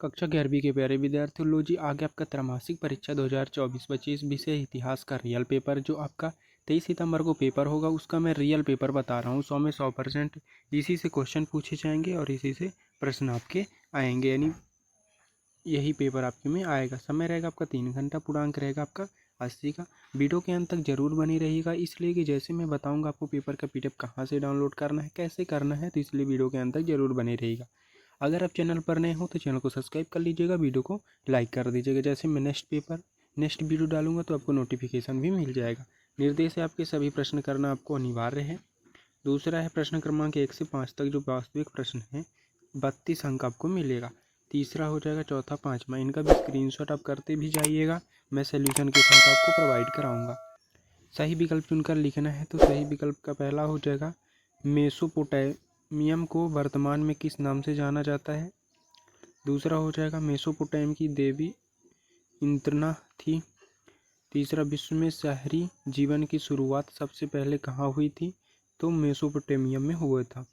कक्षा 11वीं के प्यारे विद्यार्थियों, लो जी आगे आपका त्रैमासिक परीक्षा 2024-25 विषय इतिहास का रियल पेपर जो आपका 23 सितंबर को पेपर होगा, उसका मैं रियल पेपर बता रहा हूँ। 100 में 100% इसी से क्वेश्चन पूछे जाएंगे और इसी से प्रश्न आपके आएंगे, यानी यही पेपर आपके में आएगा। समय रहेगा आपका 3 घंटा, पूर्णांक रहेगा आपका 80 का। वीडियो के अंत तक जरूर बनी रहिएगा, इसलिए कि जैसे मैं बताऊँगा आपको पेपर का PDF कहाँ से डाउनलोड करना है, कैसे करना है, तो इसलिए वीडियो के अंत तक जरूर बने रहिएगा। अगर आप चैनल पर नए हो तो चैनल को सब्सक्राइब कर लीजिएगा, वीडियो को लाइक कर दीजिएगा। जैसे मैं नेक्स्ट वीडियो डालूंगा तो आपको नोटिफिकेशन भी मिल जाएगा। निर्देश है आपके सभी प्रश्न करना आपको अनिवार्य है। दूसरा है प्रश्न क्रमांक 1 से 5 तक जो वास्तविक प्रश्न है 32 अंक आपको मिलेगा। तीसरा हो जाएगा, चौथा, पाँचवा, इनका भी स्क्रीनशॉट आप करते भी जाइएगा, मैं सोल्यूशन के साथ आपको प्रोवाइड कराऊँगा। सही विकल्प चुनकर लिखना है, तो सही विकल्प का पहला हो जाएगा, मेसोपोटामियम को वर्तमान में किस नाम से जाना जाता है। दूसरा हो जाएगा, मेसोपोटामियम की देवी इंद्रना थी। तीसरा, विश्व में शहरी जीवन की शुरुआत सबसे पहले कहाँ हुई थी, तो मेसोपोटामियम में हुआ था।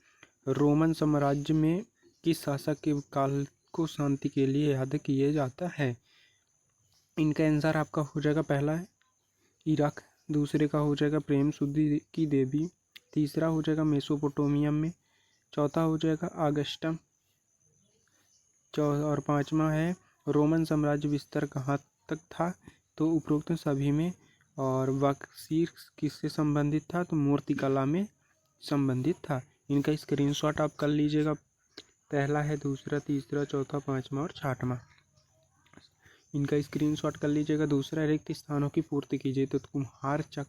रोमन साम्राज्य में किस शासक के काल को शांति के लिए याद किया जाता है। इनका आंसर आपका हो जाएगा, पहला है इराक, दूसरे का हो जाएगा प्रेम सुद्दी की देवी, तीसरा हो जाएगा मेसोपोटामियम में, चौथा हो जाएगा अगस्टम, और पांचवा है रोमन साम्राज्य विस्तार कहाँ तक था, तो उपरोक्त सभी में। और बक्सीर किससे संबंधित था, तो मूर्तिकला में संबंधित था। इनका स्क्रीनशॉट आप कर लीजिएगा, पहला है, दूसरा, तीसरा, चौथा, पांचवा और छठवां। इनका स्क्रीनशॉट कर लीजिएगा। दूसरा, रिक्त स्थानों की पूर्ति कीजिए, तो कुम्हार चक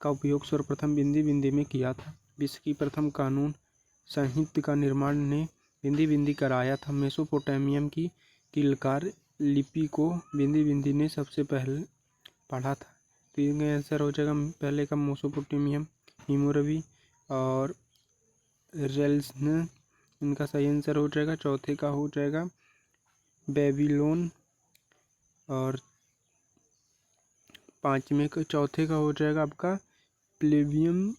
का उपयोग सर्वप्रथम बिंदी बिंदी में किया था। विश्व की प्रथम कानून संहिता का निर्माण ने बिंदी बिंदी कराया था। मेसोपोटामियम की किलकार लिपि को बिंदी बिंदी ने सबसे पहले पढ़ा था। तो इनका आंसर हो जाएगा, पहले का मेसोपोटामियम, हिमुरबी और रेल्सन, इनका सही आंसर हो जाएगा। चौथे का हो जाएगा बेबीलोन, और चौथे का हो जाएगा आपका प्लेबियम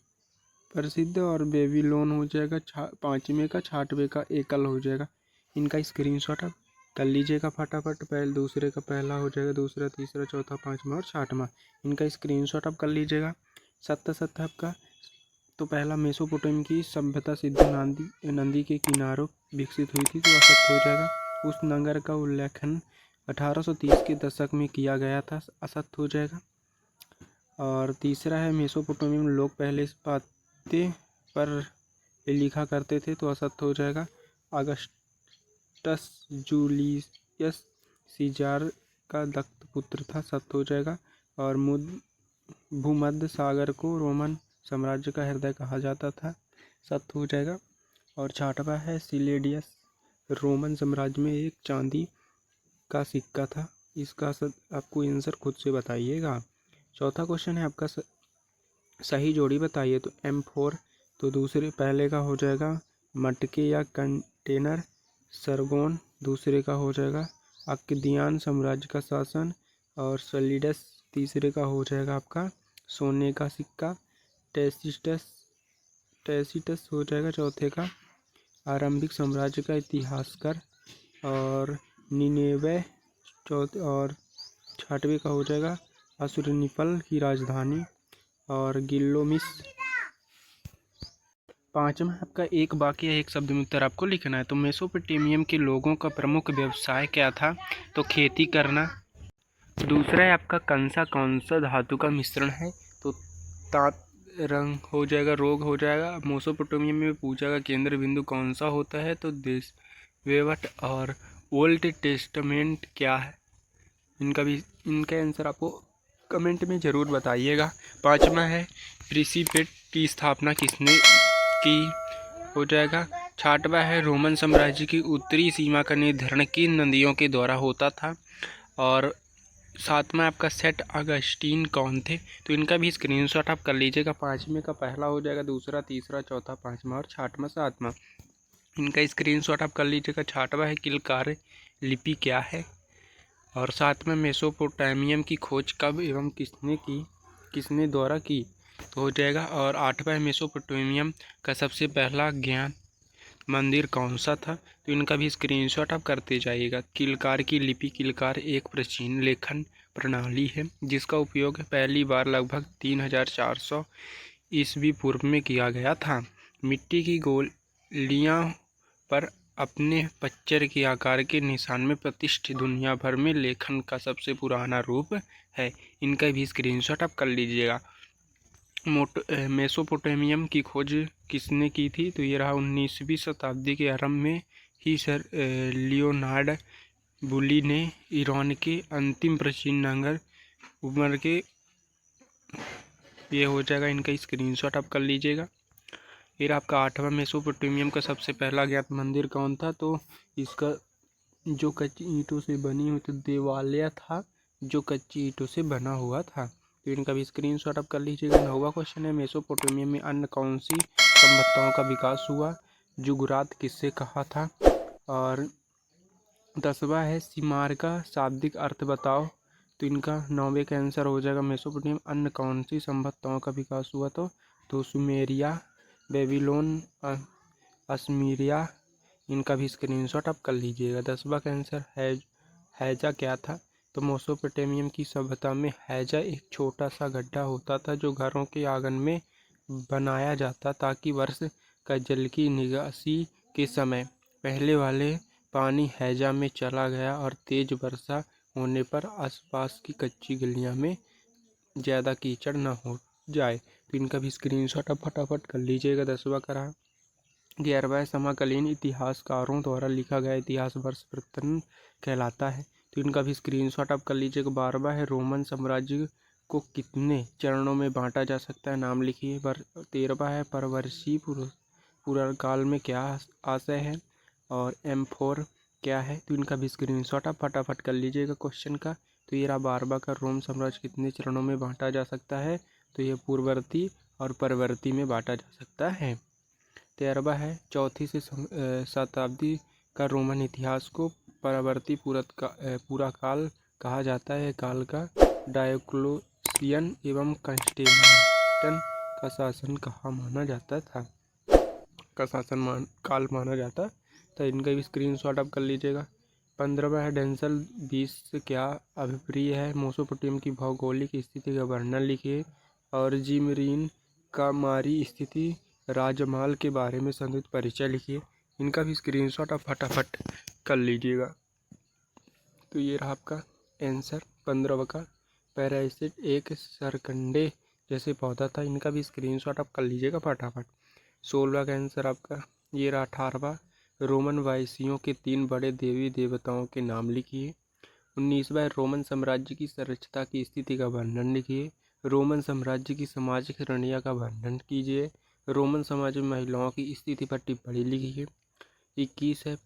प्रसिद्ध, और बेबीलोन हो जाएगा पाँचवें का, छठवें का एकल हो जाएगा। इनका स्क्रीनशॉट आप कर लीजिएगा फटाफट। दूसरे का पहला हो जाएगा, दूसरा, तीसरा, चौथा, पाँचवा और छठवां। इनका स्क्रीनशॉट आप कर लीजिएगा। सत्य आपका, तो पहला मेसोपोटामिया की सभ्यता सिंधु नदी के किनारों विकसित हुई थी, तो असत्य हो जाएगा। उस नगर का उल्लेखन 1830 के दशक में किया गया था, असत्य हो जाएगा। और तीसरा है, मेसोपोटामिया में लोग पहले इस पाते पर लिखा करते थे, तो असत्य हो जाएगा। अगस्टस जूलियस सीजार का दत्त पुत्र था, सत्य हो जाएगा। और भूमध्य सागर को रोमन साम्राज्य का हृदय कहा जाता था, सत्य हो जाएगा। और छठवां है, सिलेडियस रोमन साम्राज्य में एक चांदी का सिक्का था। इसका आपको आंसर खुद से बताइएगा। चौथा क्वेश्चन है आपका, सही जोड़ी बताइए, तो M4, तो पहले का हो जाएगा मटके या कंटेनर, सरगोन, दूसरे का हो जाएगा अक्दियन साम्राज्य का शासन, और सलीडस तीसरे का हो जाएगा आपका सोने का सिक्का, टैसिटस हो जाएगा चौथे का आरंभिक साम्राज्य का इतिहासकार, और निनेवे चौथे, और छठवें का हो जाएगा अशुरनिपल की राजधानी, और गिल्गामेश। पांचवा आपका एक वाक्य या एक शब्द में उत्तर आपको लिखना है। तो मेसोपोटामियम के लोगों का प्रमुख व्यवसाय क्या था, तो खेती करना। दूसरा है आपका कंसा कौन सा धातु का मिश्रण है, तो तात रंग हो जाएगा, रोग हो जाएगा। मेसोपोटामियम में पूछा का केंद्र बिंदु कौन सा होता है, तो देशवेवट। और ओल्ड टेस्टामेंट क्या है, इनका आंसर आपको कमेंट में ज़रूर बताइएगा। पांचवा है, प्रिंसिपेट की स्थापना किसने की, हो जाएगा। छठवा है, रोमन साम्राज्य की उत्तरी सीमा का निर्धारण किन नदियों के द्वारा होता था। और सातवां आपका सेंट अगस्टीन कौन थे, तो इनका भी स्क्रीनशॉट आप कर लीजिएगा। पाँचवें का पहला हो जाएगा, दूसरा, तीसरा, चौथा, पाँचवा और छठवां सातवां। इनका स्क्रीनशॉट आप कर लीजिएगा। छठवां है, किलकार लिपि क्या है। और सातवां, मेसोपोटामियम की खोज कब एवं किसने द्वारा की, तो हो जाएगा। और आठवां है, मेसोपोटामियम का सबसे पहला ज्ञान मंदिर कौन सा था, तो इनका भी स्क्रीनशॉट आप करते जाइएगा। किलकार की लिपि। किलकार एक प्राचीन लेखन प्रणाली है जिसका उपयोग पहली बार लगभग 3400 ईस्वी पूर्व में किया गया था। मिट्टी की गोलियां पर अपने पच्चर के आकार के निशान में प्रतिष्ठित दुनिया भर में लेखन का सबसे पुराना रूप है। इनका भी स्क्रीनशॉट आप कर लीजिएगा। मेसोपोटामियम की खोज किसने की थी, तो ये रहा 19वीं शताब्दी के आरंभ में ही सर लियोनार्ड बुली ने ईरान के अंतिम प्राचीन नगर उमर के, ये हो जाएगा। इनका स्क्रीनशॉट आप कर लीजिएगा। फिर आपका 8वां मेसोपोटामियम का सबसे पहला ज्ञात मंदिर कौन था, तो इसका जो कच्ची ईंटों से बनी हुई तो देवालय था जो कच्ची ईंटों से बना हुआ था। तो इनका भी स्क्रीनशॉट आप कर लीजिएगा। 9वां क्वेश्चन है, मेसोपोटामिया में अन्य कौन सी सभ्यताओं का विकास हुआ, जुगरात किससे कहा था। और 10वां है, सीमार का शाब्दिक अर्थ बताओ। तो इनका 9वें का आंसर हो जाएगा मेसोपोटामिया में अन्य कौन सी सभ्यताओं का विकास हुआ, तो सुमेरिया, बेबीलोन, असमीरिया। इनका भी स्क्रीनशॉट आप कर लीजिएगा। 10वां का आंसर हैजा क्या था, तो मेसोपोटामियम की सभ्यता में हैजा एक छोटा सा गड्ढा होता था जो घरों के आंगन में बनाया जाता ताकि वर्ष का जल की निकासी के समय पहले वाले पानी हैजा में चला गया और तेज वर्षा होने पर आसपास की कच्ची गलियां में ज़्यादा कीचड़ न हो जाए। तो इनका भी स्क्रीनशॉट आप फटाफट कर लीजिएगा। 10वां का रहा। 11वां समकालीन इतिहासकारों द्वारा लिखा गया इतिहास वर्ष वृत्तन कहलाता है। तो इनका भी स्क्रीनशॉट आप कर लीजिएगा। 12वां है, रोमन साम्राज्य को कितने चरणों में बांटा जा सकता है, नाम लिखिए। 13वां है, परवर्षीय पुनर्काल में क्या आशय है, और M4 क्या है। तो इनका भी स्क्रीनशॉट आप फटाफट कर लीजिएगा क्वेश्चन का। तो ये रहा 12वां का, रोम साम्राज्य कितने चरणों में बांटा जा सकता है, तो ये पूर्ववर्ती और परवर्ती में बांटा जा सकता है। 13वां है, 4वीं से शताब्दी का रोमन इतिहास को परवर्ती पूरा काल कहा जाता है। काल का डायोक्लेशियन एवं कंस्टेंटाइन का शासन कहाँ माना जाता था, का शासन काल माना जाता। तो इनका भी स्क्रीनशॉट आप कर लीजिएगा। 15वां है, डेंसल 20 से क्या अभिप्राय है, मेसोपोटामिया की भौगोलिक स्थिति का वर्णन लिखिए। और जिमरीन का मारी स्थिति राजमहल के बारे में संक्षिप्त परिचय लिखिए। इनका भी स्क्रीनशॉट आप फटाफट कर लीजिएगा। तो ये रहा आपका आंसर 15वां का। पैरासिट एक सरकंडे जैसे पौधा था। इनका भी स्क्रीनशॉट आप कर लीजिएगा फटाफट। 16वां का आंसर आपका ये रहा। 18वां, रोमन वायसियों के 3 बड़े देवी देवताओं के नाम लिखिए। 19वां, रोमन साम्राज्य की संरचना की स्थिति का वर्णन लिखिए। रोमन साम्राज्य की सामाजिक श्रेणियों का वर्णन कीजिए। रोमन समाज में महिलाओं की स्थिति पर टिप्पणी लिखिए। 21 है,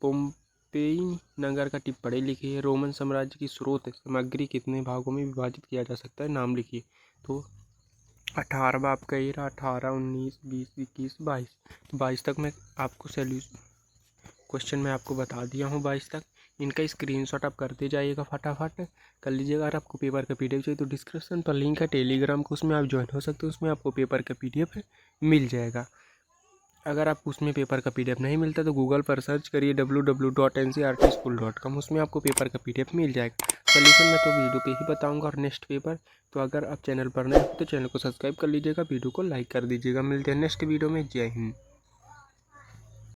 पोम्पेई नगर का टिप्पणी लिखिए। रोमन साम्राज्य की स्रोत सामग्री कितने भागों में विभाजित किया जा सकता है, नाम लिखिए। तो 18वां आपका ये रहा। 18, 19, 20, 21, 22। तो 22 तक मैं आपको क्वेश्चन मैं आपको बता दिया हूँ 22 तक। इनका स्क्रीनशॉट आप करते जाइएगा, फटाफट कर लीजिएगा। अगर आपको पेपर का PDF चाहिए तो डिस्क्रिप्शन पर लिंक है टेलीग्राम को, उसमें आप ज्वाइन हो सकते हो। उसमें आपको पेपर का PDF मिल जाएगा। अगर आपको उसमें पेपर का PDF नहीं मिलता तो गूगल पर सर्च करिए www.ncrtschool.com, उसमें आपको पेपर का PDF मिल जाएगा। सोल्यूशन मैं तो वीडियो पे ही बताऊंगा और नेक्स्ट पेपर। तो अगर आप चैनल पर नए हो तो चैनल को सब्सक्राइब कर लीजिएगा, वीडियो को लाइक कर दीजिएगा। मिलते हैं नेक्स्ट वीडियो में। जय हिंद।